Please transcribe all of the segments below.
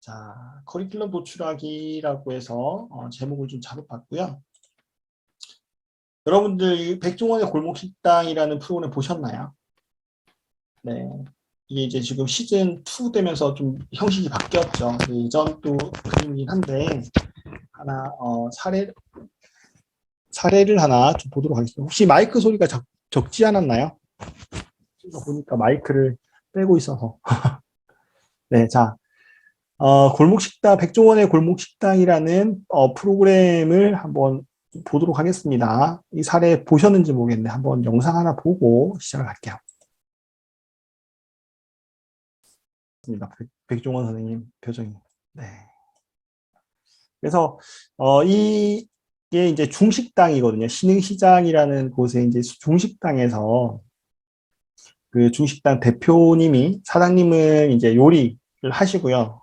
자, 커리큘럼 도출하기라고 해서 제목을 좀 잡아봤고요. 여러분들 백종원의 골목식당이라는 프로그램 보셨나요? 네. 이게 이제 지금 시즌 2 되면서 좀 형식이 바뀌었죠. 예전 또 그림이긴 한데 하나 사례를 하나 좀 보도록 하겠습니다. 혹시 마이크 소리가 적지 않았나요? 제가 보니까 마이크를 빼고 있어서. 네, 자. 백종원의 골목식당이라는 프로그램을 한번 보도록 하겠습니다. 이 사례 보셨는지 모르겠는데 한번 영상 하나 보고 시작을 할게요. 백종원 선생님 표정이. 네. 그래서 이게 이제 중식당이거든요. 신흥시장이라는 곳에 이제 중식당에서 그 중식당 대표님이 사장님은 이제 요리를 하시고요.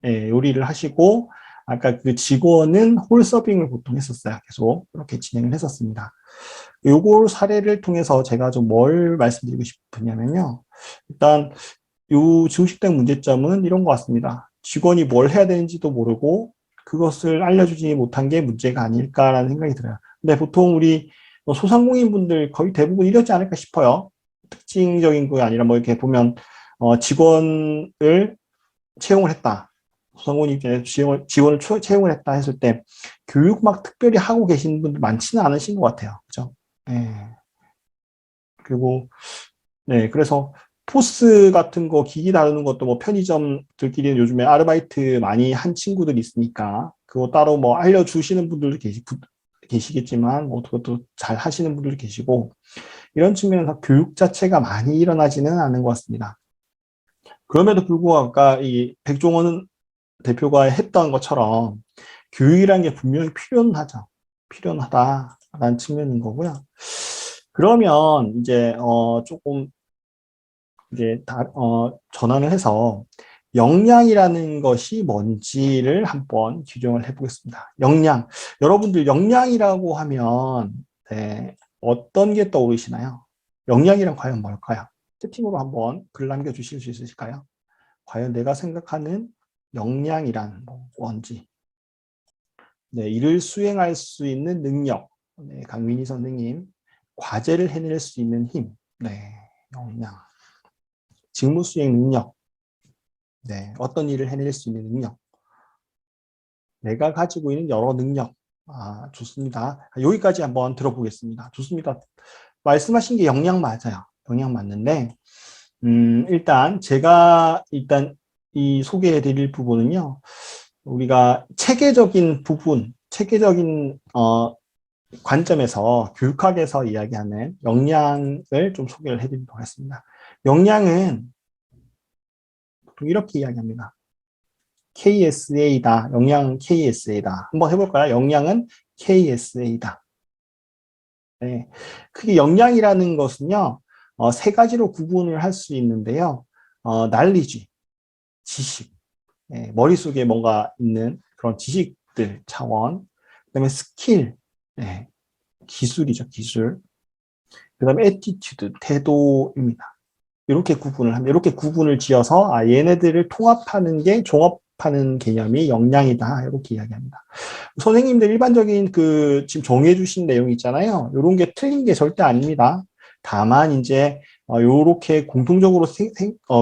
예, 요리를 하시고 아까 그 직원은 홀서빙을 보통 했었어요. 계속 그렇게 진행을 했었습니다. 요걸 사례를 통해서 제가 좀 뭘 말씀드리고 싶으냐면요. 일단 요 중식당 문제점은 이런 것 같습니다. 직원이 뭘 해야 되는지도 모르고 그것을 알려주지 못한 게 문제가 아닐까라는 생각이 들어요. 근데 보통 우리 소상공인분들 거의 대부분 이러지 않을까 싶어요. 특징적인 거 아니라 뭐 이렇게 보면 직원을 채용을 했다. 소상공인 입장에서 지원을 채용을 했다 했을 때 교육 막 특별히 하고 계신 분들 많지는 않으신 것 같아요. 그죠? 네. 그리고 네, 그래서 포스 같은 거 기기 다루는 것도 뭐 편의점들끼리는 요즘에 아르바이트 많이 한 친구들이 있으니까 그거 따로 뭐 알려주시는 분들도 계시겠지만 뭐 그것도 잘 하시는 분들도 계시고 이런 측면에서 교육 자체가 많이 일어나지는 않은 것 같습니다. 그럼에도 불구하고 아까 이 백종원 대표가 했던 것처럼 교육이라는 게 분명히 필요하죠. 필요하다라는 측면인 거고요. 그러면 이제 조금 이제 전환을 해서 역량이라는 것이 뭔지를 한번 규정을 해보겠습니다. 역량. 여러분들 역량이라고 하면 네, 어떤 게 떠오르시나요? 역량이란 과연 뭘까요? 채팅으로 한번 글 남겨주실 수 있으실까요? 과연 내가 생각하는 역량이란 뭔지. 네, 일을 수행할 수 있는 능력. 네, 강민희 선생님. 과제를 해낼 수 있는 힘. 네, 역량. 직무 수행 능력. 네, 어떤 일을 해낼 수 있는 능력. 내가 가지고 있는 여러 능력. 좋습니다. 여기까지 한번 들어보겠습니다. 좋습니다. 말씀하신 게 역량 맞아요. 역량 맞는데, 일단 제가 이 소개해 드릴 부분은요. 우리가 체계적인 부분, 체계적인 관점에서 교육학에서 이야기하는 역량을 좀 소개를 해드리도록 하겠습니다. 역량은 보통 이렇게 이야기합니다. KSA다. 역량은 KSA다. 한번 해볼까요? 역량은 KSA다. 네. 크게 역량이라는 것은요, 세 가지로 구분을 할 수 있는데요. knowledge, 지식, 네, 머릿속에 뭔가 있는 그런 지식들 차원, 그 다음에 스킬, 네, 기술이죠, 기술. 그 다음에 attitude, 태도입니다. 이렇게 구분을 합니다. 이렇게 구분을 지어서 얘네들을 통합하는 게 종합하는 개념이 역량이다. 이렇게 이야기합니다. 선생님들 일반적인 지금 정해 주신 내용 있잖아요. 이런 게 틀린 게 절대 아닙니다. 다만 이제 요렇게 공통적으로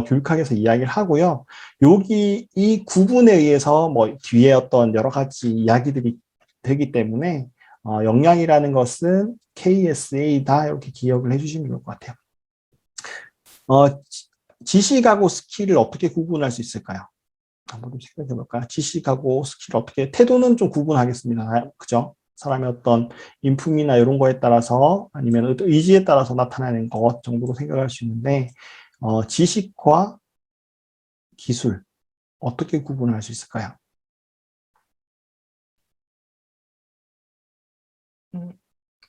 교육학에서 이야기를 하고요. 여기 이 구분에 의해서 뭐 뒤에 어떤 여러 가지 이야기들이 되기 때문에 역량이라는 것은 KSA다. 이렇게 기억을 해주시면 좋을 것 같아요. 지식하고 스킬을 어떻게 구분할 수 있을까요? 한번 좀 생각해 볼까요? 지식하고 스킬을 어떻게, 태도는 좀 구분하겠습니다. 그죠? 사람의 어떤 인품이나 이런 거에 따라서 아니면 의지에 따라서 나타나는 것 정도로 생각할 수 있는데, 지식과 기술, 어떻게 구분할 수 있을까요?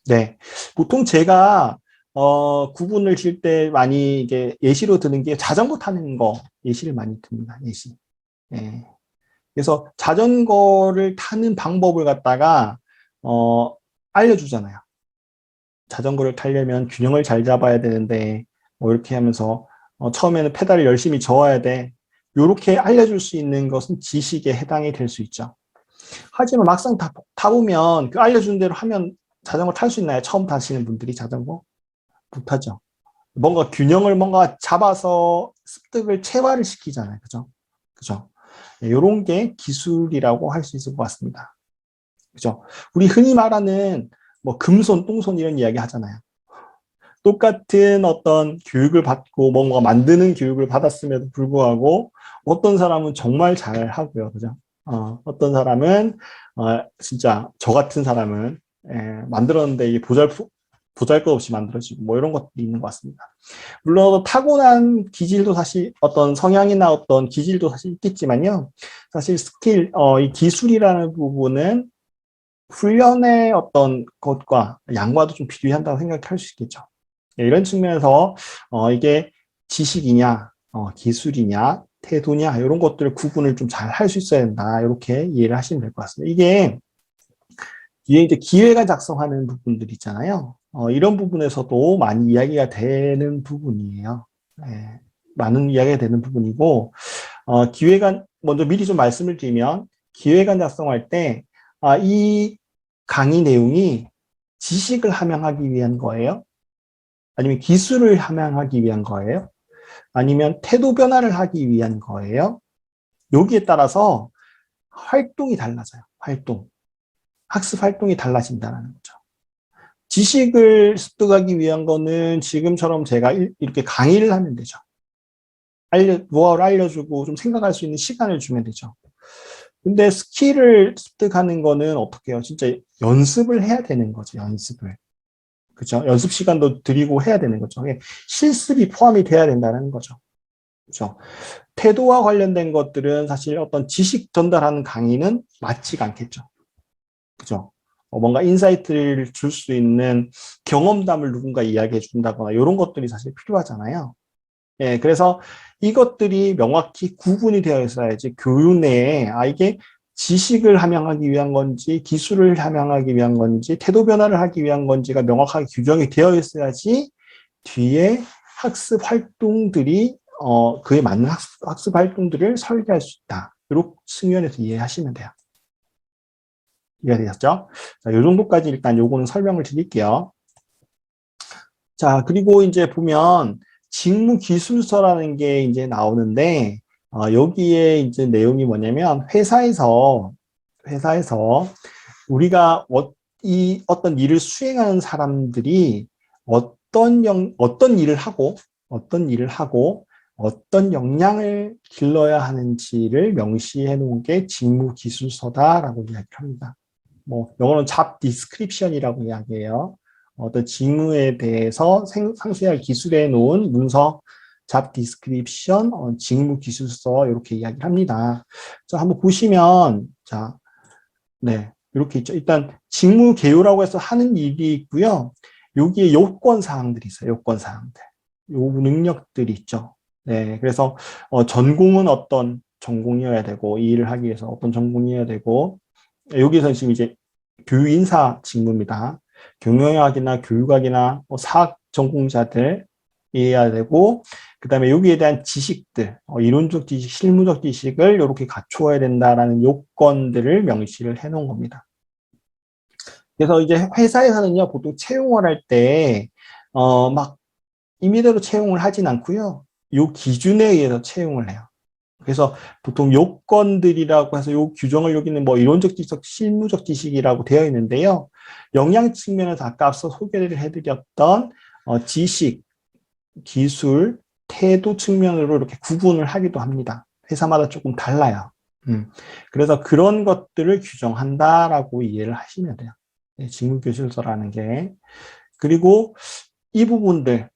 네. 보통 제가, 구분을 질 때 많이 이게 예시로 드는 게 자전거 타는 거 예시를 많이 듭니다. 예시. 네. 그래서 자전거를 타는 방법을 갖다가 알려주잖아요. 자전거를 타려면 균형을 잘 잡아야 되는데 뭐 이렇게 하면서 처음에는 페달을 열심히 저어야 돼. 요렇게 알려줄 수 있는 것은 지식에 해당이 될 수 있죠. 하지만 막상 타보면 그 알려준 대로 하면 자전거 탈 수 있나요? 처음 타시는 분들이 자전거? 못하죠. 뭔가 균형을 뭔가 잡아서 습득을 체화를 시키잖아요. 그죠? 그죠? 네, 요런 게 기술이라고 할 수 있을 것 같습니다. 그죠? 우리 흔히 말하는 뭐 금손, 똥손 이런 이야기 하잖아요. 똑같은 어떤 교육을 받고 뭔가 만드는 교육을 받았음에도 불구하고 어떤 사람은 정말 잘 하고요. 그죠? 어떤 사람은, 진짜 저 같은 사람은, 만들었는데 이게 보잘것없이 만들어지고 뭐 이런 것들이 있는 것 같습니다. 물론 타고난 기질도 사실 어떤 성향이나 어떤 기질도 사실 있겠지만요. 사실 스킬, 이 기술이라는 부분은 훈련의 어떤 것과 양과도 좀 비교한다고 생각할 수 있겠죠. 이런 측면에서 이게 지식이냐, 기술이냐, 태도냐 이런 것들을 구분을 좀 잘 할 수 있어야 된다. 이렇게 이해를 하시면 될 것 같습니다. 이게 뒤에 이제 기회가 작성하는 부분들 있잖아요. 이런 부분에서도 많이 이야기가 되는 부분이에요. 예, 많은 이야기가 되는 부분이고 기획안 먼저 미리 좀 말씀을 드리면 기획안 작성할 때 이 강의 내용이 지식을 함양하기 위한 거예요? 아니면 기술을 함양하기 위한 거예요? 아니면 태도 변화를 하기 위한 거예요? 여기에 따라서 활동이 달라져요. 활동. 학습 활동이 달라진다는 거죠. 지식을 습득하기 위한 거는 지금처럼 제가 이렇게 강의를 하면 되죠. 무엇을 알려주고 좀 생각할 수 있는 시간을 주면 되죠. 근데 스킬을 습득하는 거는 어떻게 해요? 진짜 연습을 해야 되는 거죠. 연습을. 그죠? 연습 시간도 드리고 해야 되는 거죠. 실습이 포함이 돼야 된다는 거죠. 그죠? 태도와 관련된 것들은 사실 어떤 지식 전달하는 강의는 맞지가 않겠죠. 그죠? 뭔가 인사이트를 줄 수 있는 경험담을 누군가 이야기해 준다거나 이런 것들이 사실 필요하잖아요. 예, 그래서 이것들이 명확히 구분이 되어 있어야지 교육 내에 이게 지식을 함양하기 위한 건지 기술을 함양하기 위한 건지 태도 변화를 하기 위한 건지가 명확하게 규정이 되어 있어야지 뒤에 학습 활동들이 그에 맞는 학습 활동들을 설계할 수 있다. 이런 측면에서 이해하시면 돼요. 이해가 되셨죠? 자, 요 정도까지 일단 요거는 설명을 드릴게요. 자, 그리고 이제 보면 직무기술서라는 게 이제 나오는데, 여기에 이제 내용이 뭐냐면, 회사에서 우리가 이 어떤 일을 수행하는 사람들이 어떤 일을 하고, 어떤 역량을 길러야 하는지를 명시해 놓은 게 직무기술서다라고 이야기를 합니다. 뭐, 영어로는 job description이라고 이야기해요. 어떤 직무에 대해서 상세하게 기술해 놓은 문서, job description, 직무 기술서 이렇게 이야기를 합니다. 자, 한번 보시면 자, 네, 이렇게 있죠. 일단 직무 개요라고 해서 하는 일이 있고요. 여기에 요건 사항들이 있어요. 요건 사항들. 요 능력들이 있죠. 네, 그래서 전공은 어떤 전공이어야 되고 이 일을 하기 위해서 어떤 전공이어야 되고 여기서 지금 이제 교육인사 직무입니다. 경영학이나 교육학이나 사학 전공자들 이해해야 되고, 그 다음에 여기에 대한 지식들, 이론적 지식, 실무적 지식을 이렇게 갖추어야 된다라는 요건들을 명시를 해놓은 겁니다. 그래서 이제 회사에서는요, 보통 채용을 할 때, 막 임의대로 채용을 하진 않고요. 요 기준에 의해서 채용을 해요. 그래서 보통 요건들이라고 해서 요 규정을 여기는 뭐 이론적 지식, 실무적 지식이라고 되어 있는데요. 역량 측면에서 아까 앞서 소개를 해드렸던 지식, 기술, 태도 측면으로 이렇게 구분을 하기도 합니다. 회사마다 조금 달라요. 그래서 그런 것들을 규정한다라고 이해를 하시면 돼요. 네, 직무교실서라는 게. 그리고 이 부분들,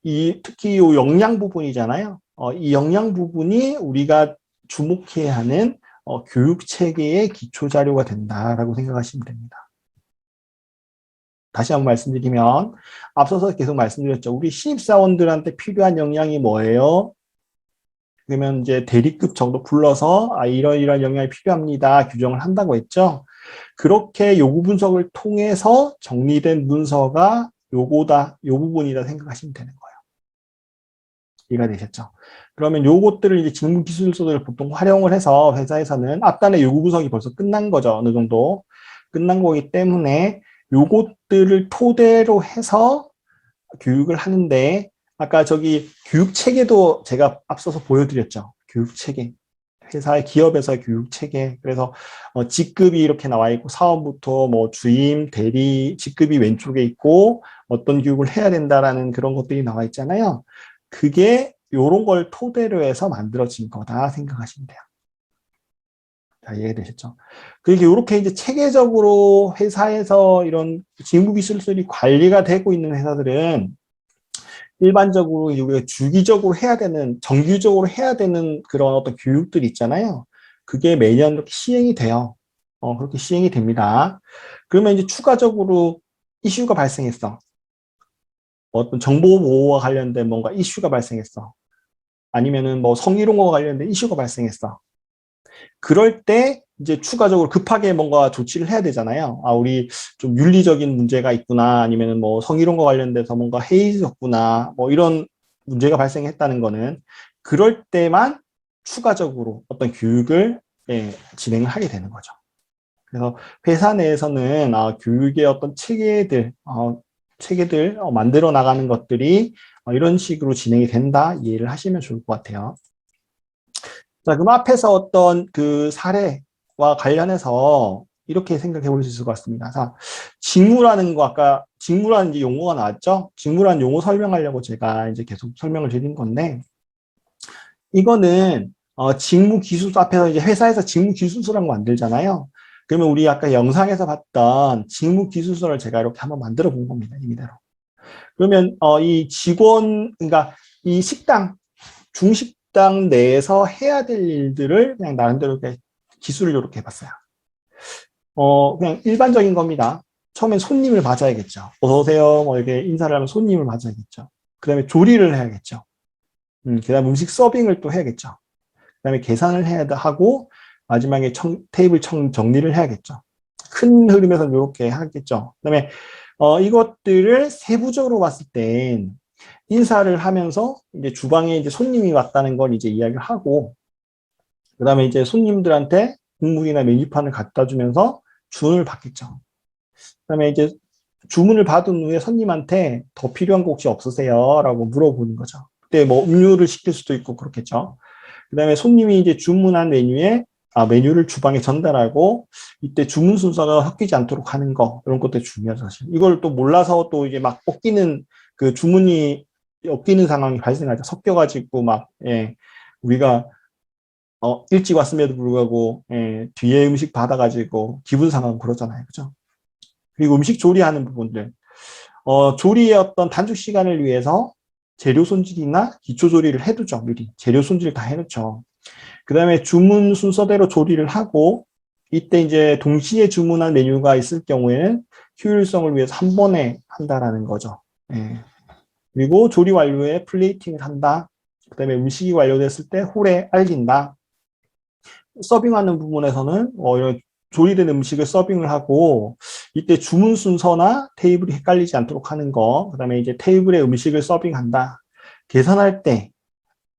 특히 이 역량 부분이잖아요. 이 역량 부분이 우리가 주목해야 하는 교육 체계의 기초 자료가 된다라고 생각하시면 됩니다. 다시 한번 말씀드리면 앞서서 계속 말씀드렸죠. 우리 신입사원들한테 필요한 역량이 뭐예요? 그러면 이제 대리급 정도 불러서 이런 역량이 필요합니다. 규정을 한다고 했죠. 그렇게 요구 분석을 통해서 정리된 문서가 요거다, 요 부분이다 생각하시면 되는 거예요. 이해가 되셨죠? 그러면 요것들을 이제 직무 기술서들을 보통 활용을 해서 회사에서는 앞단의 요구 분석이 벌써 끝난 거죠. 어느 정도 끝난 거기 때문에 요것들을 토대로 해서 교육을 하는데 아까 저기 교육 체계도 제가 앞서서 보여드렸죠. 교육 체계. 회사의 기업에서의 교육 체계. 그래서 직급이 이렇게 나와 있고 사원부터 뭐 주임, 대리, 직급이 왼쪽에 있고 어떤 교육을 해야 된다라는 그런 것들이 나와 있잖아요. 그게 요런 걸 토대로 해서 만들어진 거다 생각하시면 돼요. 자, 이해되셨죠? 그게 이렇게 이제 체계적으로 회사에서 이런 직무 기술들이 관리가 되고 있는 회사들은 일반적으로 우리가 주기적으로 해야 되는, 정규적으로 해야 되는 그런 어떤 교육들이 있잖아요. 그게 매년 이렇게 시행이 돼요. 그렇게 시행이 됩니다. 그러면 이제 추가적으로 이슈가 발생했어. 어떤 정보 보호와 관련된 뭔가 이슈가 발생했어. 아니면은 뭐 성희롱과 관련된 이슈가 발생했어. 그럴 때 이제 추가적으로 급하게 뭔가 조치를 해야 되잖아요. 아, 우리 좀 윤리적인 문제가 있구나, 아니면은 뭐 성희롱과 관련돼서 뭔가 해이했구나, 뭐 이런 문제가 발생했다는 거는 그럴 때만 추가적으로 어떤 교육을 진행을 하게 되는 거죠. 그래서 회사 내에서는 교육의 어떤 체계들 만들어 나가는 것들이 이런 식으로 진행이 된다 이해를 하시면 좋을 것 같아요. 자, 그럼 앞에서 어떤 그 사례와 관련해서 이렇게 생각해 볼 수 있을 것 같습니다. 자, 직무라는 거, 아까 직무라는 이제 용어가 나왔죠? 직무라는 용어 설명하려고 제가 이제 계속 설명을 드린 건데, 이거는, 직무 기술서 앞에서 이제 회사에서 직무 기술서라는 거 만들잖아요. 그러면 우리 아까 영상에서 봤던 직무 기술서를 제가 이렇게 한번 만들어 본 겁니다. 이대로. 그러면, 이 직원, 그러니까 이 식당, 중식당 내에서 해야 될 일들을 그냥 나름대로 이렇게 기술을 이렇게 해봤어요. 그냥 일반적인 겁니다. 처음엔 손님을 맞아야겠죠. 어서오세요. 뭐 이렇게 인사를 하면 손님을 맞아야겠죠. 그 다음에 조리를 해야겠죠. 그 다음에 음식 서빙을 또 해야겠죠. 그 다음에 계산을 해야 하고, 마지막에 테이블 정리를 해야겠죠. 큰 흐름에서는 이렇게 하겠죠. 그 다음에, 이것들을 세부적으로 봤을 땐, 인사를 하면서 이제 주방에 이제 손님이 왔다는 걸 이제 이야기를 하고, 그 다음에 이제 손님들한테 국물이나 메뉴판을 갖다 주면서 주문을 받겠죠. 그 다음에 이제 주문을 받은 후에 손님한테 더 필요한 거 혹시 없으세요? 라고 물어보는 거죠. 그때 뭐 음료를 시킬 수도 있고 그렇겠죠. 그 다음에 손님이 이제 주문한 메뉴를 주방에 전달하고 이때 주문 순서가 섞이지 않도록 하는 거, 이런 것도 중요하죠, 사실. 이걸 또 몰라서 또 이게 막 꺾이는 그 주문이 엮이는 상황이 발생하죠. 섞여가지고 막, 우리가, 일찍 왔음에도 불구하고, 뒤에 음식 받아가지고 기분 상하고 그러잖아요. 그죠? 그리고 음식 조리하는 부분들. 조리의 어떤 단축 시간을 위해서 재료 손질이나 기초 조리를 해두죠. 미리. 재료 손질 다 해놓죠. 그 다음에 주문 순서대로 조리를 하고, 이때 이제 동시에 주문한 메뉴가 있을 경우에는 효율성을 위해서 한 번에 한다라는 거죠. 그리고 조리 완료에 플레이팅을 한다. 그 다음에 음식이 완료됐을 때 홀에 알린다. 서빙하는 부분에서는 이런 조리된 음식을 서빙을 하고 이때 주문 순서나 테이블이 헷갈리지 않도록 하는 거. 그 다음에 이제 테이블에 음식을 서빙한다. 계산할 때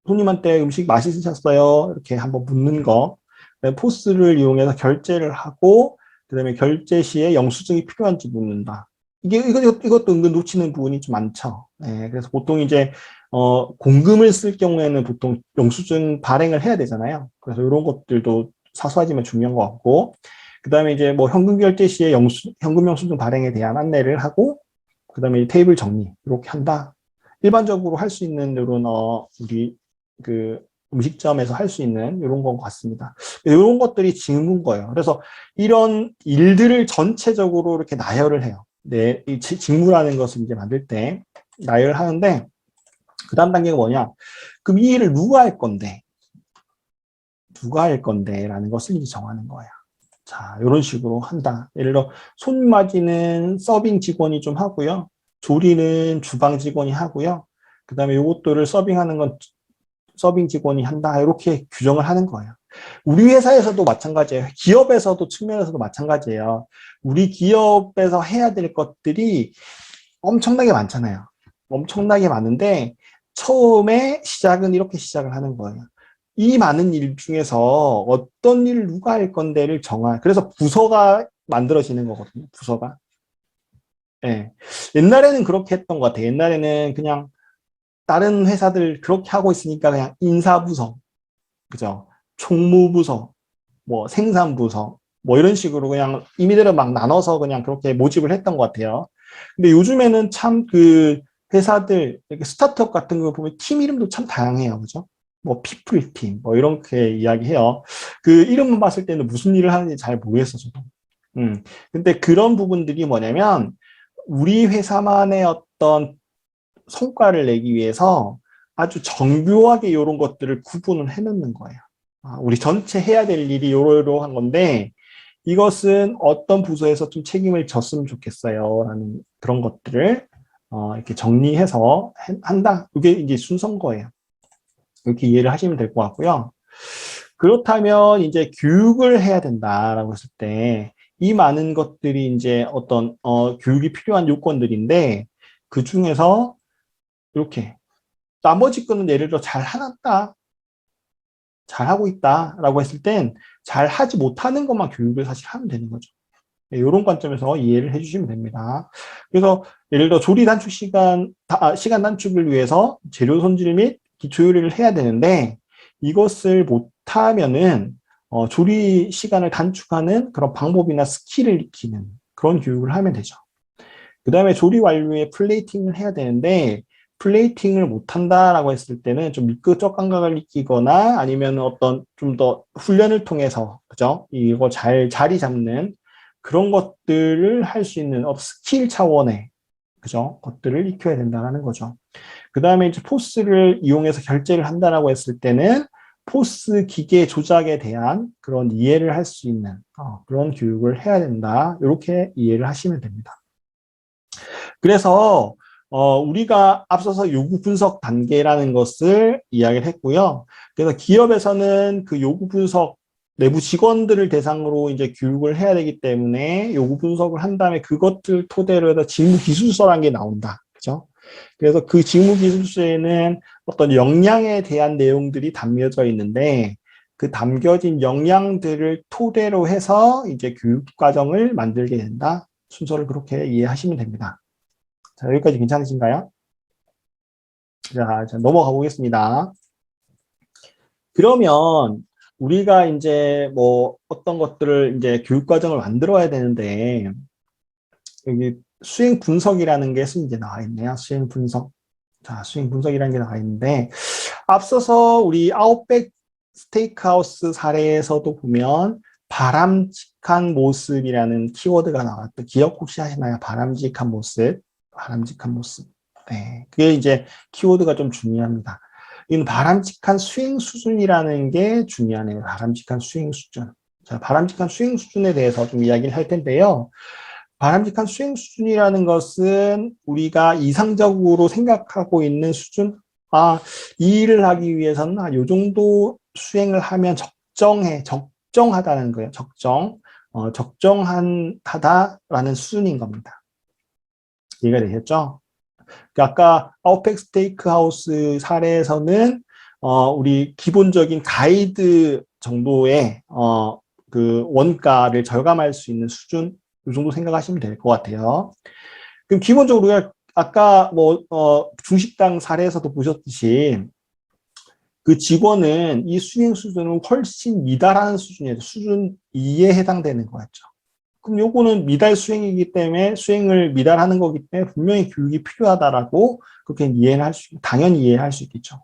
손님한테 음식 맛있으셨어요? 이렇게 한번 묻는 거. 그다음에 포스를 이용해서 결제를 하고 그다음에 결제 시에 영수증이 필요한지 묻는다. 이것도 은근 놓치는 부분이 좀 많죠. 그래서 보통 이제, 공금을 쓸 경우에는 보통 영수증 발행을 해야 되잖아요. 그래서 이런 것들도 사소하지만 중요한 것 같고, 그 다음에 이제 뭐 현금 결제 시에 현금 영수증 발행에 대한 안내를 하고, 그 다음에 테이블 정리, 이렇게 한다. 일반적으로 할 수 있는 이런, 우리 그 음식점에서 할 수 있는 이런 것 같습니다. 이런 것들이 직무인 거예요. 그래서 이런 일들을 전체적으로 이렇게 나열을 해요. 네, 이 직무라는 것을 이제 만들 때 나열을 하는데 그 다음 단계가 뭐냐? 그럼 이 일을 누가 할 건데? 누가 할 건데? 라는 것을 이제 정하는 거예요. 자, 이런 식으로 한다. 예를 들어 손 맞이는 서빙 직원이 좀 하고요. 조리는 주방 직원이 하고요. 그 다음에 요것들을 서빙하는 건 서빙 직원이 한다. 이렇게 규정을 하는 거예요. 우리 회사에서도 마찬가지예요. 기업에서도 측면에서도 마찬가지예요. 우리 기업에서 해야 될 것들이 엄청나게 많잖아요. 엄청나게 많은데 처음에 시작은 이렇게 시작을 하는 거예요. 이 많은 일 중에서 어떤 일을 누가 할 건데를 그래서 부서가 만들어지는 거거든요. 부서가. 예. 옛날에는 그렇게 했던 것 같아요. 옛날에는 그냥 다른 회사들 그렇게 하고 있으니까 그냥 인사부서, 그죠? 총무부서, 뭐 생산부서, 뭐 이런 식으로 그냥 임의대로 막 나눠서 그냥 그렇게 모집을 했던 것 같아요. 근데 요즘에는 참 그 회사들, 이렇게 스타트업 같은 거 보면 팀 이름도 참 다양해요. 그죠? 뭐 피플 팀, 뭐 이렇게 이야기해요. 그 이름만 봤을 때는 무슨 일을 하는지 잘 모르겠어, 저도. 근데 그런 부분들이 뭐냐면 우리 회사만의 어떤 성과를 내기 위해서 아주 정교하게 이런 것들을 구분을 해놓는 거예요. 우리 전체 해야 될 일이 요러요러한 건데 이것은 어떤 부서에서 좀 책임을 졌으면 좋겠어요. 라는 그런 것들을 이렇게 정리해서 한다. 이게 이제 순서인 거예요. 이렇게 이해를 하시면 될 것 같고요. 그렇다면 이제 교육을 해야 된다라고 했을 때 이 많은 것들이 이제 어떤 교육이 필요한 요건들인데 그 중에서 이렇게 나머지 거는 예를 들어 잘 해놨다, 잘하고 있다라고 했을 땐 잘하지 못하는 것만 교육을 사실 하면 되는 거죠. 이런 관점에서 이해를 해주시면 됩니다. 그래서 예를 들어 조리 단축 시간 단축을 위해서 재료 손질 및 기초 요리를 해야 되는데 이것을 못하면은 조리 시간을 단축하는 그런 방법이나 스킬을 익히는 그런 교육을 하면 되죠. 그 다음에 조리 완료에 플레이팅을 해야 되는데 플레이팅을 못한다라고 했을 때는 좀 미끄적 감각을 느끼거나 아니면 어떤 좀 더 훈련을 통해서 그죠? 이거 잘 자리 잡는 그런 것들을 할 수 있는 스킬 차원의 그죠? 것들을 익혀야 된다는 거죠. 그 다음에 이제 포스를 이용해서 결제를 한다라고 했을 때는 포스 기계 조작에 대한 그런 이해를 할 수 있는 그런 교육을 해야 된다. 이렇게 이해를 하시면 됩니다. 그래서 우리가 앞서서 요구 분석 단계라는 것을 이야기를 했고요. 그래서 기업에서는 그 요구 분석 내부 직원들을 대상으로 이제 교육을 해야 되기 때문에 요구 분석을 한 다음에 그것들 토대로 해서 직무 기술서라는 게 나온다. 그죠? 그래서 그 직무 기술서에는 어떤 역량에 대한 내용들이 담겨져 있는데 그 담겨진 역량들을 토대로 해서 이제 교육 과정을 만들게 된다. 순서를 그렇게 이해하시면 됩니다. 자, 여기까지 괜찮으신가요? 자, 넘어가 보겠습니다. 그러면 우리가 이제 뭐 어떤 것들을 이제 교육 과정을 만들어야 되는데 여기 수행 분석이라는 게 이제 나와 있네요. 수행 분석. 자, 수행 분석이라는 게 나와 있는데 앞서서 우리 아웃백 스테이크하우스 사례에서도 보면 바람직한 모습이라는 키워드가 나왔죠. 기억 혹시 하시나요? 바람직한 모습. 바람직한 모습. 네. 그게 이제 키워드가 좀 중요합니다. 이는 바람직한 수행 수준이라는 게 중요하네요. 바람직한 수행 수준. 자, 바람직한 수행 수준에 대해서 좀 이야기를 할 텐데요. 바람직한 수행 수준이라는 것은 우리가 이상적으로 생각하고 있는 수준, 이 일을 하기 위해서는 요 정도 수행을 하면 적정하다는 거예요. 적정하다라는 수준인 겁니다. 이해가 되셨죠? 아까 아웃백 스테이크 하우스 사례에서는 우리 기본적인 가이드 정도의 그 원가를 절감할 수 있는 수준 이 정도 생각하시면 될 것 같아요. 그럼 기본적으로 우리가 아까 뭐 중식당 사례에서도 보셨듯이 그 직원은 이 수행 수준은 훨씬 미달하는 수준이에요. 수준 2에 해당되는 거였죠. 그럼 요거는 미달 수행이기 때문에 수행을 미달하는 거기 때문에 분명히 교육이 필요하다라고 그렇게 이해를 당연히 이해할 수 있겠죠.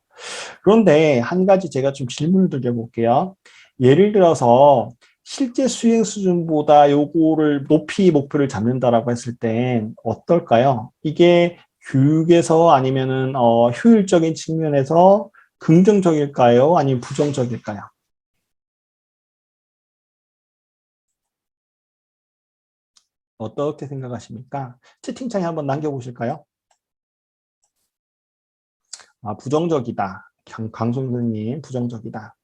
그런데 한 가지 제가 좀 질문을 드려볼게요. 예를 들어서 실제 수행 수준보다 요거를 높이 목표를 잡는다라고 했을 땐 어떨까요? 이게 교육에서 아니면은 효율적인 측면에서 긍정적일까요? 아니면 부정적일까요? 어떻게 생각하십니까? 채팅창에 한번 남겨보실까요? 부정적이다. 강송선님, 부정적이다.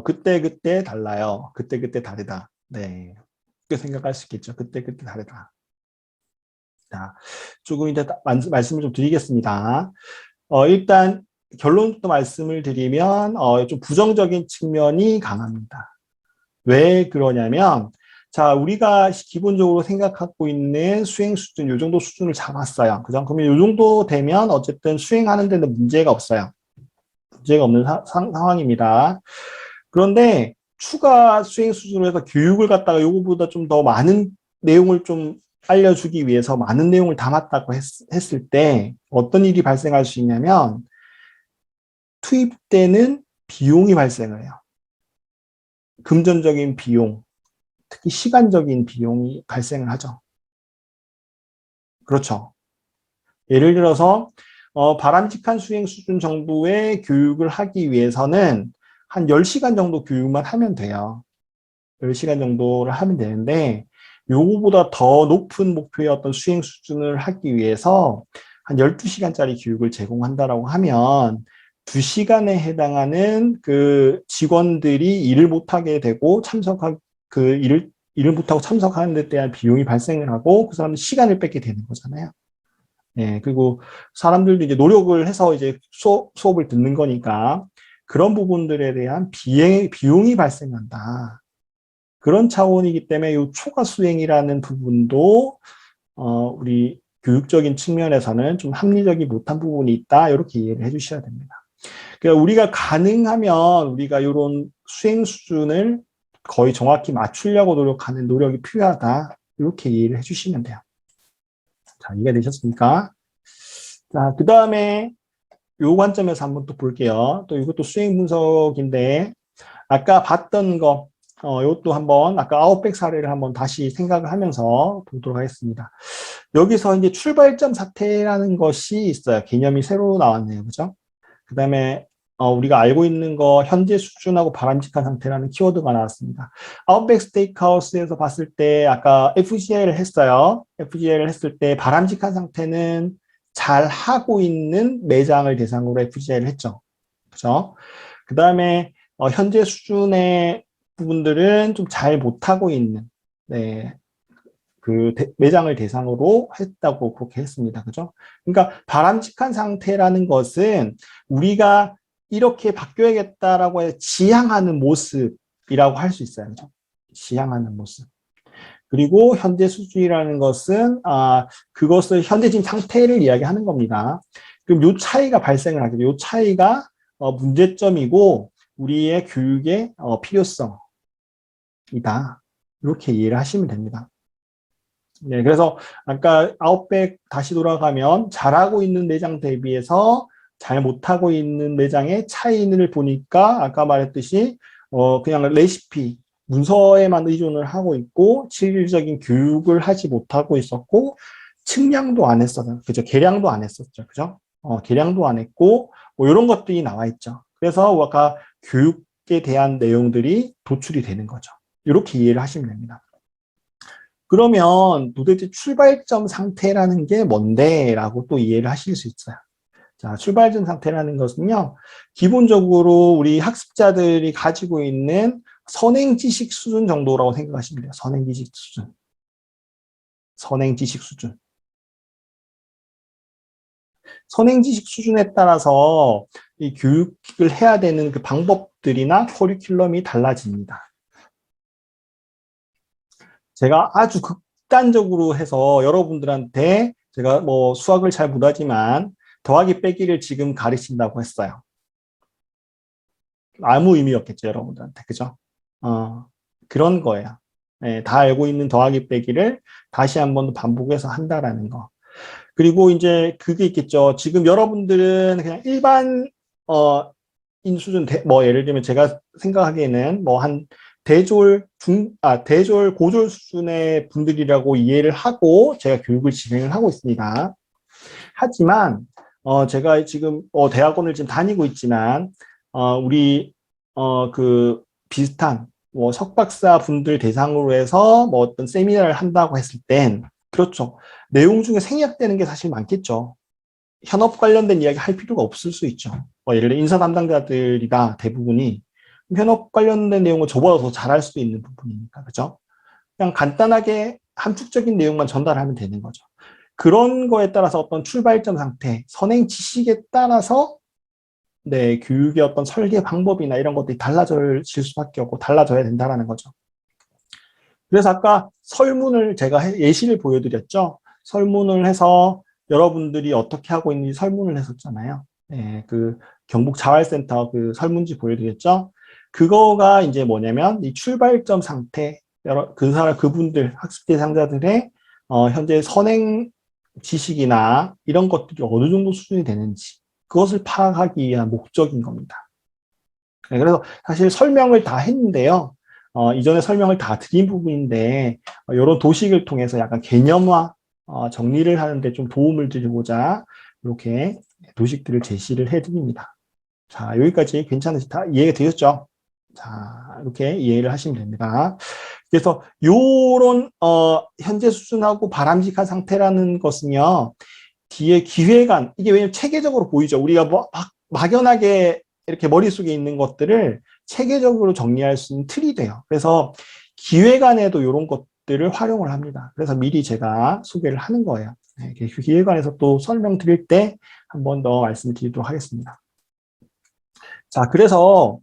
그때 달라요. 그때 다르다. 네. 그렇게 생각할 수 있겠죠. 그때 다르다. 자, 조금 이제 말씀을 좀 드리겠습니다. 일단 결론부터 말씀을 드리면 좀 부정적인 측면이 강합니다. 왜 그러냐면 자, 우리가 기본적으로 생각하고 있는 수행 수준, 요 정도 수준을 잡았어요. 그죠? 그러면 요 정도 되면 어쨌든 수행하는 데는 문제가 없어요. 문제가 없는 상황입니다. 그런데 추가 수행 수준으로 해서 교육을 갖다가 요거보다 좀 더 많은 내용을 좀 알려주기 위해서 많은 내용을 담았다고 했을 때 어떤 일이 발생할 수 있냐면 투입되는 비용이 발생을 해요. 금전적인 비용, 특히 시간적인 비용이 발생을 하죠. 그렇죠. 예를 들어서 바람직한 수행 수준 정도의 교육을 하기 위해서는 한 10시간 정도 교육만 하면 돼요. 10시간 정도를 하면 되는데 요거보다 더 높은 목표의 어떤 수행 수준을 하기 위해서 한 12시간짜리 교육을 제공한다라고 하면 2시간에 해당하는 그 직원들이 일을 못하게 되고 일을 못하고 참석하는 데 대한 비용이 발생을 하고 그 사람은 시간을 뺏게 되는 거잖아요. 예, 그리고 사람들도 이제 노력을 해서 이제 수업을 듣는 거니까 그런 부분들에 대한 비용이 발생한다. 그런 차원이기 때문에 이 초과 수행이라는 부분도 우리 교육적인 측면에서는 좀 합리적이 못한 부분이 있다. 이렇게 이해를 해주셔야 됩니다. 그러니까 우리가 가능하면 우리가 이런 수행 수준을 거의 정확히 맞추려고 노력하는 노력이 필요하다. 이렇게 이해를 해주시면 돼요. 자, 이해가 되셨습니까? 자, 그 다음에 요 관점에서 한번 또 볼게요. 또 이것도 수행 분석인데 아까 봤던 거 이것도 한번 아까 아웃백 사례를 한번 다시 생각을 하면서 보도록 하겠습니다. 여기서 이제 출발점 사태라는 것이 있어요. 개념이 새로 나왔네요. 그죠? 그 다음에 우리가 알고 있는 거 현재 수준하고 바람직한 상태라는 키워드가 나왔습니다. 아웃백 스테이크하우스에서 봤을 때 아까 FGA를 했어요. FGA를 했을 때 바람직한 상태는 잘 하고 있는 매장을 대상으로 FGA를 했죠. 그죠? 그 다음에 현재 수준의 부분들은 좀 잘 못하고 있는 네, 매장을 대상으로 했다고 그렇게 했습니다. 그죠? 그러니까 바람직한 상태라는 것은 우리가 이렇게 바뀌어야겠다라고 해서 지향하는 모습이라고 할 수 있어요. 그죠? 지향하는 모습. 그리고 현재 수준이라는 것은 그것을 현재 지금 상태를 이야기하는 겁니다. 그럼 요 차이가 발생을 하게 돼요. 요 차이가 문제점이고 우리의 교육의 필요성이다. 이렇게 이해를 하시면 됩니다. 네, 그래서 아까 아웃백 다시 돌아가면 잘하고 있는 매장 대비해서 잘 못하고 있는 매장의 차이를 보니까 아까 말했듯이 그냥 레시피 문서에만 의존을 하고 있고 실질적인 교육을 하지 못하고 있었고 측량도 안 했었죠. 그죠? 계량도 안 했었죠. 그죠? 계량도 안 했고 뭐 이런 것들이 나와 있죠. 그래서 아까 교육에 대한 내용들이 도출이 되는 거죠. 이렇게 이해를 하시면 됩니다. 그러면 도대체 출발점 상태라는 게 뭔데? 라고 또 이해를 하실 수 있어요. 자, 출발점 상태라는 것은요, 기본적으로 우리 학습자들이 가지고 있는 선행 지식 수준 정도라고 생각하시면 돼요. 선행 지식 수준. 선행 지식 수준. 선행 지식 수준에 따라서 이 교육을 해야 되는 그 방법들이나 커리큘럼이 달라집니다. 제가 아주 극단적으로 해서 여러분들한테 제가 뭐 수학을 잘 못하지만 더하기 빼기를 지금 가르친다고 했어요. 아무 의미 없겠죠, 여러분들한테. 그죠? 그런 거예요. 네, 다 알고 있는 더하기 빼기를 다시 한 번 반복해서 한다라는 거. 그리고 이제 그게 있겠죠. 지금 여러분들은 그냥 일반, 인 수준, 뭐 예를 들면 제가 생각하기에는 뭐 한 대졸, 고졸 수준의 분들이라고 이해를 하고 제가 교육을 진행을 하고 있습니다. 하지만, 제가 지금, 대학원을 지금 다니고 있지만, 우리, 비슷한, 뭐, 석박사 분들 대상으로 해서 뭐 어떤 세미나를 한다고 했을 땐, 그렇죠. 내용 중에 생략되는 게 사실 많겠죠. 현업 관련된 이야기 할 필요가 없을 수 있죠. 예를 들어 인사 담당자들이다 대부분이 현업 관련된 내용을 저보다 더 잘할 수도 있는 부분이니까 그죠? 그냥 간단하게 함축적인 내용만 전달하면 되는 거죠. 그런 거에 따라서 어떤 출발점 상태, 선행 지식에 따라서 네, 교육의 어떤 설계 방법이나 이런 것들이 달라질 수밖에 없고 달라져야 된다라는 거죠. 그래서 아까 설문을 제가 예시를 보여드렸죠. 설문을 해서 여러분들이 어떻게 하고 있는지 설문을 했었잖아요. 네, 그 경북 자활센터 그 설문지 보여드렸죠. 그거가 이제 뭐냐면 이 출발점 상태, 그분들 학습 대상자들의 현재 선행 지식이나 이런 것들이 어느 정도 수준이 되는지 그것을 파악하기 위한 목적인 겁니다. 네, 그래서 사실 설명을 다 했는데요. 이전에 설명을 다 드린 부분인데 이런 도식을 통해서 약간 개념화 정리를 하는데 좀 도움을 드리고자 이렇게 도식들을 제시를 해드립니다. 자, 여기까지 괜찮으시 다 이해가 되셨죠? 자, 이렇게 이해를 하시면 됩니다. 그래서 요런 현재 수준하고 바람직한 상태라는 것은요. 뒤에 기획안, 이게 왜냐면 체계적으로 보이죠. 우리가 뭐 막연하게 이렇게 머릿속에 있는 것들을 체계적으로 정리할 수 있는 틀이 돼요. 그래서 기획안에도 이런 것들을 활용을 합니다. 그래서 미리 제가 소개를 하는 거예요. 네, 기획안에서 또 설명드릴 때 한 번 더 말씀드리도록 하겠습니다. 자, 그래서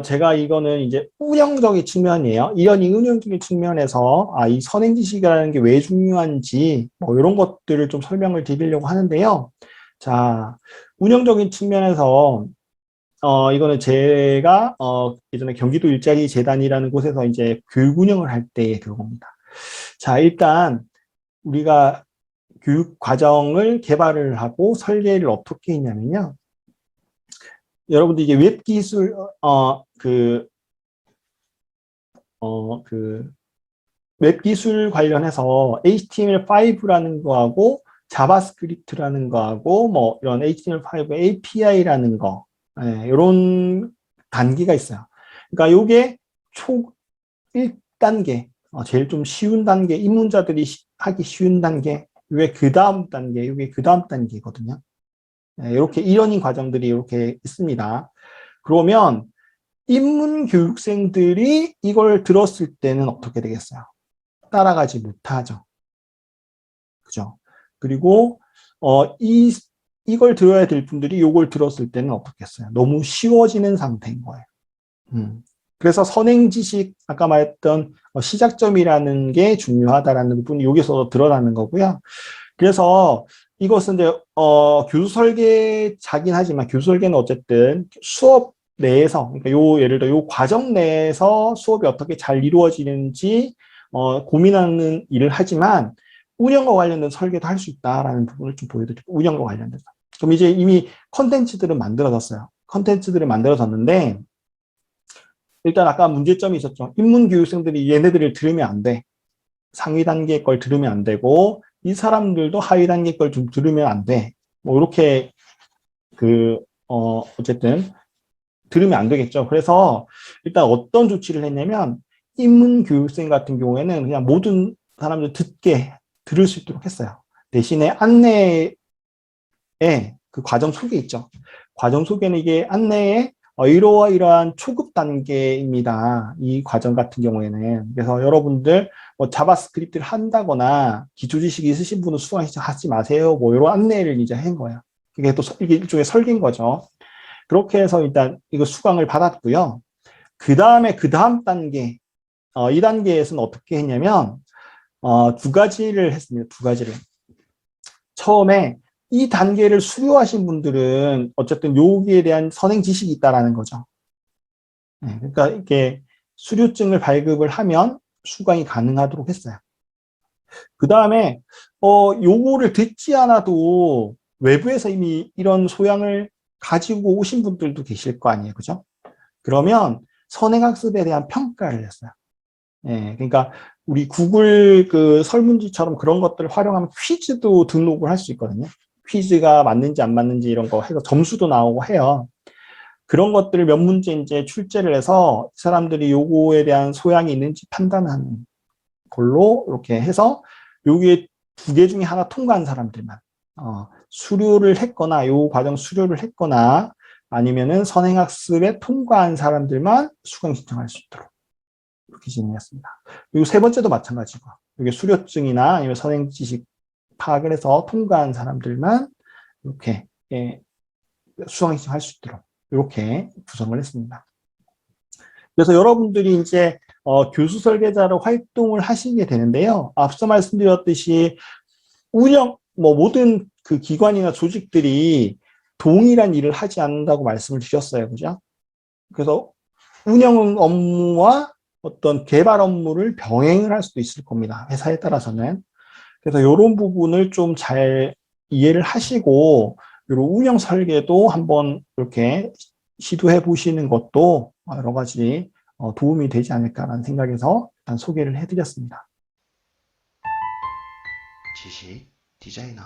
제가 이거는 이제 운영적인 측면이에요. 이런 운영적인 측면에서 이 선행지식이라는 게 왜 중요한지 뭐 이런 것들을 좀 설명을 드리려고 하는데요. 자, 운영적인 측면에서 이거는 제가 예전에 경기도 일자리 재단이라는 곳에서 이제 교육 운영을 할 때의 그겁니다. 자, 일단 우리가 교육 과정을 개발을 하고 설계를 어떻게 했냐면요. 여러분들 이제 웹 기술 웹 기술 관련해서 HTML5라는 거하고 자바스크립트라는 거하고 뭐 이런 HTML5 API라는 거 이런 단계가 있어요. 그러니까 요게 초 1단계 제일 좀 쉬운 단계 입문자들이 하기 쉬운 단계 요게 그 다음 단계 요게 그 다음 단계거든요. 이렇게 이러닝 과정들이 이렇게 있습니다. 그러면 입문 교육생들이 이걸 들었을 때는 어떻게 되겠어요? 따라가지 못하죠. 그죠? 그리고 이걸 들어야 될 분들이 이걸 들었을 때는 어떻겠어요? 너무 쉬워지는 상태인 거예요. 그래서 선행 지식 아까 말했던 시작점이라는 게 중요하다라는 부분이 여기서 드러나는 거고요. 그래서 이것은 이제 교수 설계자긴 하지만 교수 설계는 어쨌든 수업 내에서 그러니까 예를 들어 요 과정 내에서 수업이 어떻게 잘 이루어지는지 고민하는 일을 하지만 운영과 관련된 설계도 할 수 있다라는 부분을 좀 보여드리고 운영과 관련돼서 그럼 이제 이미 컨텐츠들은 만들어졌어요. 컨텐츠들은 만들어졌는데 일단 아까 문제점이 있었죠. 입문 교육생들이 얘네들을 들으면 안 돼. 상위 단계 걸 들으면 안 되고 이 사람들도 하위 단계 걸 좀 들으면 안 돼. 뭐 이렇게 어쨌든 들으면 안 되겠죠. 그래서 일단 어떤 조치를 했냐면 입문 교육생 같은 경우에는 그냥 모든 사람들 들을 수 있도록 했어요. 대신에 안내에 그 과정 소개 있죠. 과정 소개는 이게 안내에 이러한 초급 단계입니다. 이 과정 같은 경우에는. 그래서 여러분들 뭐 자바스크립트를 한다거나 기초 지식이 있으신 분은 수강하지 마세요. 뭐 이런 안내를 이제 한 거예요. 이게 또 이게 일종의 설계인 거죠. 그렇게 해서 일단 이거 수강을 받았고요. 그 다음에 그 다음 단계, 이 단계에서는 어떻게 했냐면 두 가지를 했습니다. 두 가지를. 처음에 이 단계를 수료하신 분들은 어쨌든 여기에 대한 선행 지식이 있다라는 거죠. 네, 그러니까 이렇게 수료증을 발급을 하면 수강이 가능하도록 했어요. 그 다음에 요거를 듣지 않아도 외부에서 이미 이런 소양을 가지고 오신 분들도 계실 거 아니에요, 그죠? 그러면 선행학습에 대한 평가를 했어요. 예, 그러니까 우리 구글 그 설문지처럼 그런 것들을 활용하면 퀴즈도 등록을 할 수 있거든요. 퀴즈가 맞는지 안 맞는지 이런 거 해서 점수도 나오고 해요. 그런 것들을 몇 문제 이제 출제를 해서 사람들이 요거에 대한 소양이 있는지 판단하는 걸로 이렇게 해서 여기에 두 개 중에 하나 통과한 사람들만 수료를 했거나 요 과정 수료를 했거나 아니면은 선행학습에 통과한 사람들만 수강 신청할 수 있도록 이렇게 진행했습니다. 그리고 세 번째도 마찬가지고 이게 수료증이나 아니면 선행 지식 파악을 해서 통과한 사람들만 이렇게 수강 신청할 수 있도록 이렇게 구성을 했습니다. 그래서 여러분들이 이제 교수 설계자로 활동을 하시게 되는데요. 앞서 말씀드렸듯이 모든 그 기관이나 조직들이 동일한 일을 하지 않는다고 말씀을 드렸어요. 그죠? 그래서 운영 업무와 어떤 개발 업무를 병행을 할 수도 있을 겁니다. 회사에 따라서는. 그래서 이런 부분을 좀 잘 이해를 하시고, 이런 운영 설계도 한번 이렇게 시도해 보시는 것도 여러 가지 도움이 되지 않을까라는 생각에서 일단 소개를 해드렸습니다. 지식 디자이너